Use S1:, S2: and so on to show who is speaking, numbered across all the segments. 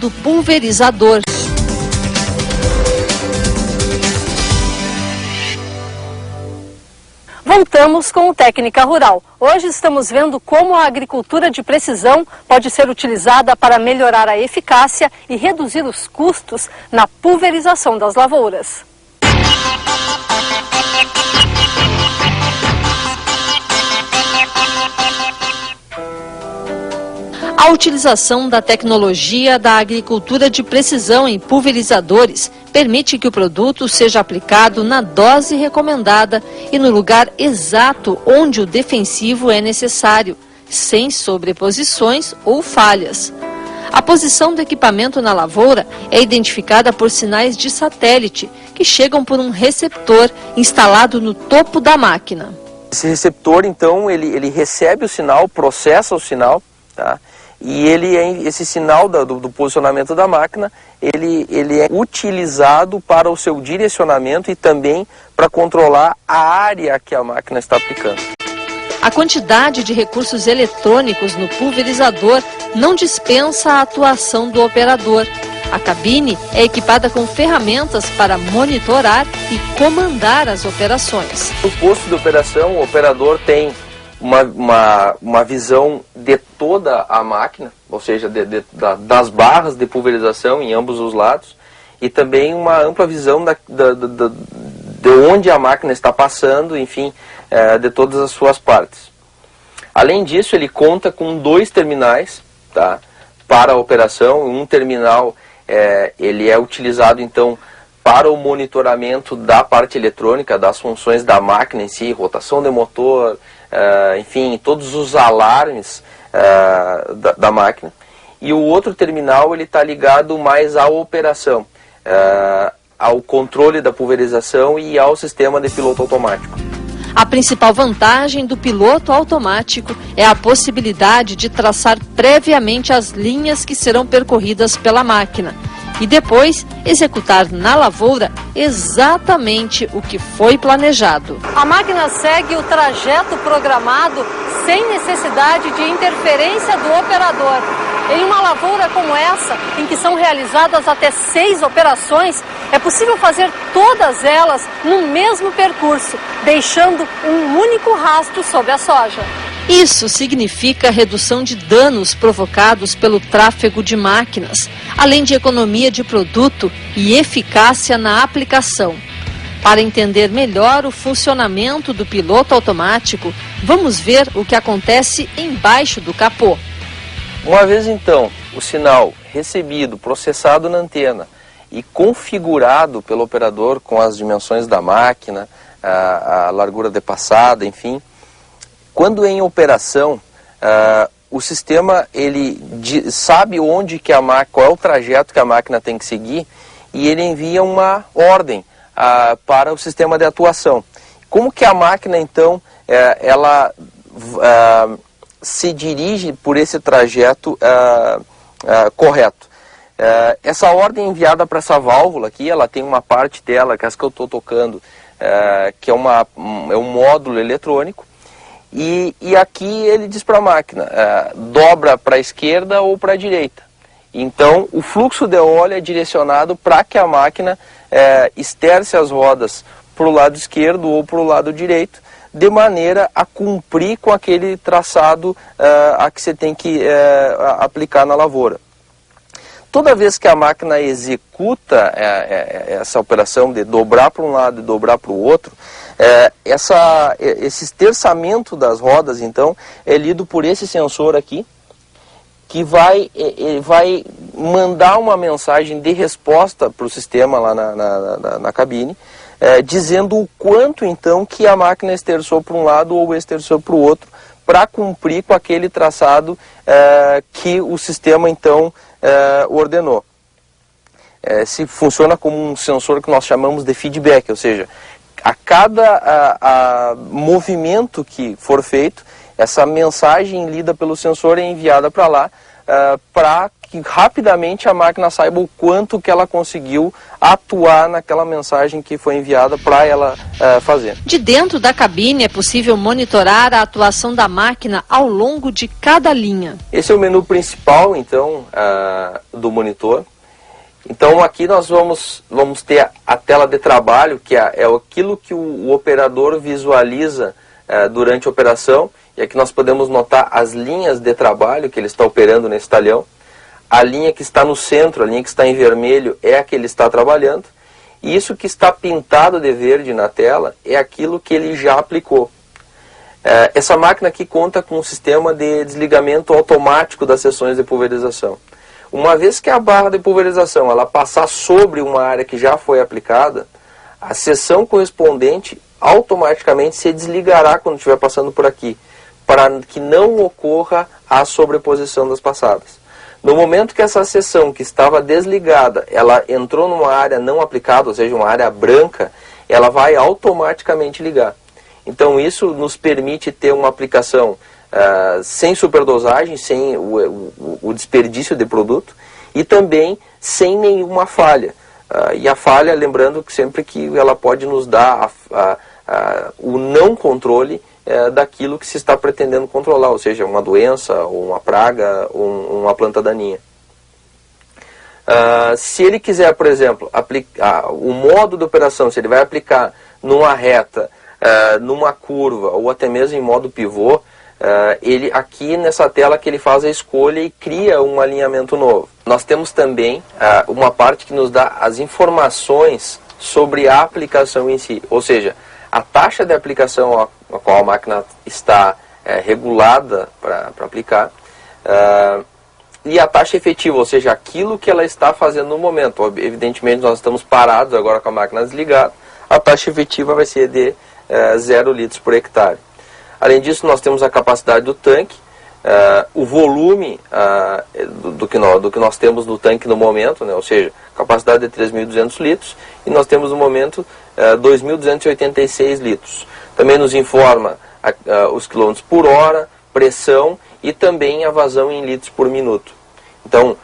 S1: do pulverizador. Voltamos com o Técnica Rural. Hoje estamos vendo como a agricultura de precisão pode ser utilizada para melhorar a eficácia e reduzir os custos na pulverização das lavouras. A utilização da tecnologia da agricultura de precisão em pulverizadores permite que o produto seja aplicado na dose recomendada e no lugar exato onde o defensivo é necessário, sem sobreposições ou falhas. A posição do equipamento na lavoura é identificada por sinais de satélite, que chegam por um receptor instalado no topo da máquina.
S2: Esse receptor, então, ele recebe o sinal, processa o sinal, tá? E esse sinal do posicionamento da máquina, ele é utilizado para o seu direcionamento e também para controlar a área que a máquina está aplicando.
S1: A quantidade de recursos eletrônicos no pulverizador não dispensa a atuação do operador. A cabine é equipada com ferramentas para monitorar e comandar as operações.
S2: No posto de operação, o operador tem uma visão de toda a máquina, ou seja, das barras de pulverização em ambos os lados, e também uma ampla visão de onde a máquina está passando, enfim, de todas as suas partes. Além disso, ele conta com 2 terminais, tá, para a operação. Um terminal ele é utilizado, então, para o monitoramento da parte eletrônica, das funções da máquina em si, rotação de motor, enfim, todos os alarmes da máquina. E o outro terminal ele está ligado mais à operação, ao controle da pulverização e ao sistema de piloto automático.
S1: A principal vantagem do piloto automático é a possibilidade de traçar previamente as linhas que serão percorridas pela máquina e depois executar na lavoura exatamente o que foi planejado. A máquina segue o trajeto programado sem necessidade de interferência do operador. Em uma lavoura como essa, em que são realizadas até 6 operações, é possível fazer todas elas no mesmo percurso, deixando um único rastro sobre a soja. Isso significa redução de danos provocados pelo tráfego de máquinas, além de economia de produto e eficácia na aplicação. Para entender melhor o funcionamento do piloto automático, vamos ver o que acontece embaixo do capô.
S2: Uma vez então o sinal recebido, processado na antena e configurado pelo operador com as dimensões da máquina, a largura de passada, enfim, quando em operação, o sistema ele sabe onde que qual é o trajeto que a máquina tem que seguir e ele envia uma ordem para o sistema de atuação. Como que a máquina então ela se dirige por esse trajeto correto? Essa ordem enviada para essa válvula aqui, ela tem uma parte dela, que é essa que eu estou tocando, que é um módulo eletrônico. E aqui ele diz para a máquina, dobra para a esquerda ou para a direita. Então o fluxo de óleo é direcionado para que a máquina esterce as rodas para o lado esquerdo ou para o lado direito, de maneira a cumprir com aquele traçado a que você tem que aplicar na lavoura. Toda vez que a máquina executa essa operação de dobrar para um lado e dobrar para o outro, esse esterçamento das rodas, então, é lido por esse sensor aqui, que vai mandar uma mensagem de resposta para o sistema lá na cabine, dizendo o quanto, então, que a máquina esterçou para um lado ou esterçou para o outro, para cumprir com aquele traçado que o sistema, então, ordenou. Se funciona como um sensor que nós chamamos de feedback, ou seja, a cada movimento que for feito, essa mensagem lida pelo sensor é enviada para lá, para que rapidamente a máquina saiba o quanto que ela conseguiu atuar naquela mensagem que foi enviada para ela fazer.
S1: De dentro da cabine é possível monitorar a atuação da máquina ao longo de cada linha.
S2: Esse é o menu principal, então, do monitor. Então aqui nós vamos ter a tela de trabalho, que é aquilo que o operador visualiza durante a operação. E aqui nós podemos notar as linhas de trabalho que ele está operando nesse talhão. A linha que está no centro, a linha que está em vermelho, é a que ele está trabalhando. E isso que está pintado de verde na tela é aquilo que ele já aplicou. Essa máquina aqui conta com um sistema de desligamento automático das seções de pulverização. Uma vez que a barra de pulverização ela passar sobre uma área que já foi aplicada, a seção correspondente automaticamente se desligará quando estiver passando por aqui, para que não ocorra a sobreposição das passadas. No momento que essa seção que estava desligada, ela entrou numa área não aplicada, ou seja, uma área branca, ela vai automaticamente ligar. Então isso nos permite ter uma aplicação sem superdosagem, sem o desperdício de produto e também sem nenhuma falha. E a falha, lembrando que sempre que ela pode nos dar o não controle daquilo que se está pretendendo controlar, ou seja, uma doença, ou uma praga, ou uma planta daninha. Se ele quiser, por exemplo, aplicar o modo de operação, se ele vai aplicar numa reta, numa curva, ou até mesmo em modo pivô, ele aqui nessa tela que ele faz a escolha e cria um alinhamento novo. Nós temos também uma parte que nos dá as informações sobre a aplicação em si, ou seja, a taxa de aplicação a qual a máquina está regulada para aplicar e a taxa efetiva, ou seja, aquilo que ela está fazendo no momento. Evidentemente nós estamos parados agora com a máquina desligada, a taxa efetiva vai ser de 0 litros por hectare. Além disso, nós temos a capacidade do tanque, o volume do que nós temos no tanque no momento, né? Ou seja, capacidade de 3.200 litros, e nós temos no momento 2.286 litros. Também nos informa os quilômetros por hora, pressão e também a vazão em litros por minuto. Então,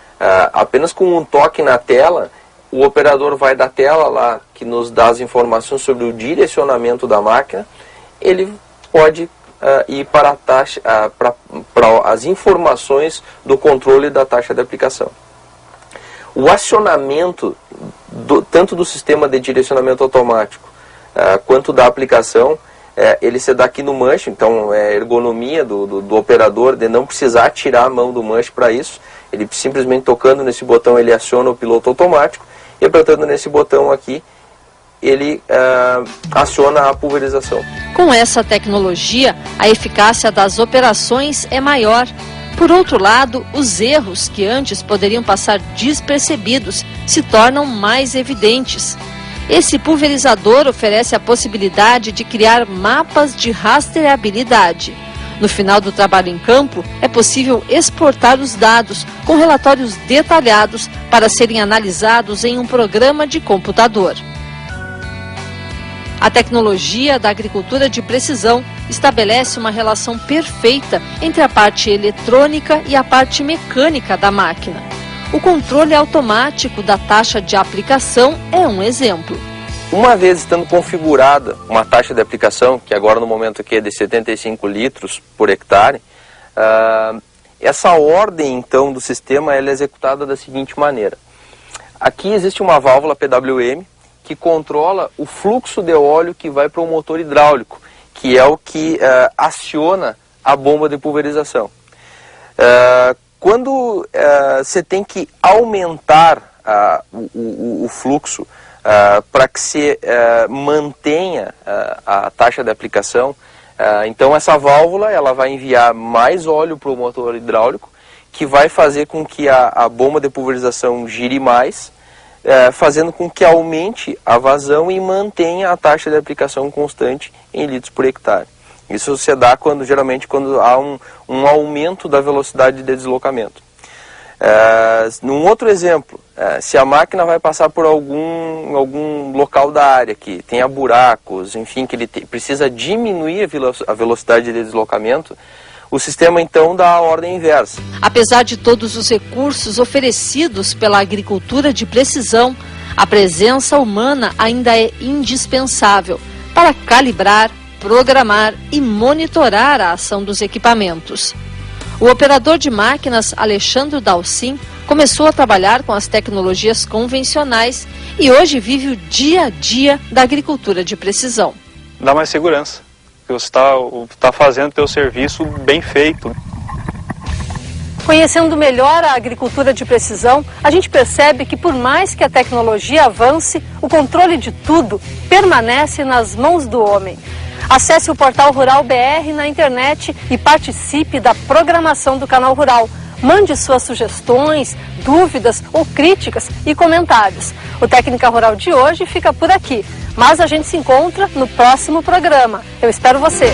S2: apenas com um toque na tela, o operador vai da tela lá, que nos dá as informações sobre o direcionamento da máquina, ele pode ir para a taxa, para as informações do controle da taxa de aplicação. O acionamento tanto do sistema de direcionamento automático quanto da aplicação, ele se dá aqui no manche. Então é a ergonomia do operador de não precisar tirar a mão do manche para isso. Ele simplesmente tocando nesse botão ele aciona o piloto automático e apertando nesse botão aqui ele aciona a pulverização.
S1: Com essa tecnologia, a eficácia das operações é maior. Por outro lado, os erros que antes poderiam passar despercebidos se tornam mais evidentes. Esse pulverizador oferece a possibilidade de criar mapas de rastreabilidade. No final do trabalho em campo, é possível exportar os dados com relatórios detalhados para serem analisados em um programa de computador. A tecnologia da agricultura de precisão estabelece uma relação perfeita entre a parte eletrônica e a parte mecânica da máquina. O controle automático da taxa de aplicação é um exemplo.
S2: Uma vez estando configurada uma taxa de aplicação, que agora no momento aqui é de 75 litros por hectare, essa ordem então do sistema ela é executada da seguinte maneira. Aqui existe uma válvula PWM que controla o fluxo de óleo que vai para o motor hidráulico, que é o que aciona a bomba de pulverização. Quando você tem que aumentar o fluxo para que se mantenha a taxa de aplicação, então essa válvula ela vai enviar mais óleo para o motor hidráulico, que vai fazer com que a bomba de pulverização gire mais, fazendo com que aumente a vazão e mantenha a taxa de aplicação constante em litros por hectare. Isso se dá geralmente quando há um aumento da velocidade de deslocamento. Num outro exemplo, se a máquina vai passar por algum local da área que tenha buracos, enfim, que ele precisa diminuir a velocidade de deslocamento, o sistema então dá a ordem inversa.
S1: Apesar de todos os recursos oferecidos pela agricultura de precisão, a presença humana ainda é indispensável para calibrar, programar e monitorar a ação dos equipamentos. O operador de máquinas Alexandre Dalcin começou a trabalhar com as tecnologias convencionais e hoje vive o dia a dia da agricultura de precisão.
S3: Dá mais segurança, porque você está fazendo o teu serviço bem feito.
S1: Conhecendo melhor a agricultura de precisão, a gente percebe que por mais que a tecnologia avance, o controle de tudo permanece nas mãos do homem. Acesse o portal Rural BR na internet e participe da programação do Canal Rural. Mande suas sugestões, dúvidas ou críticas e comentários. O Técnica Rural de hoje fica por aqui, mas a gente se encontra no próximo programa. Eu espero você!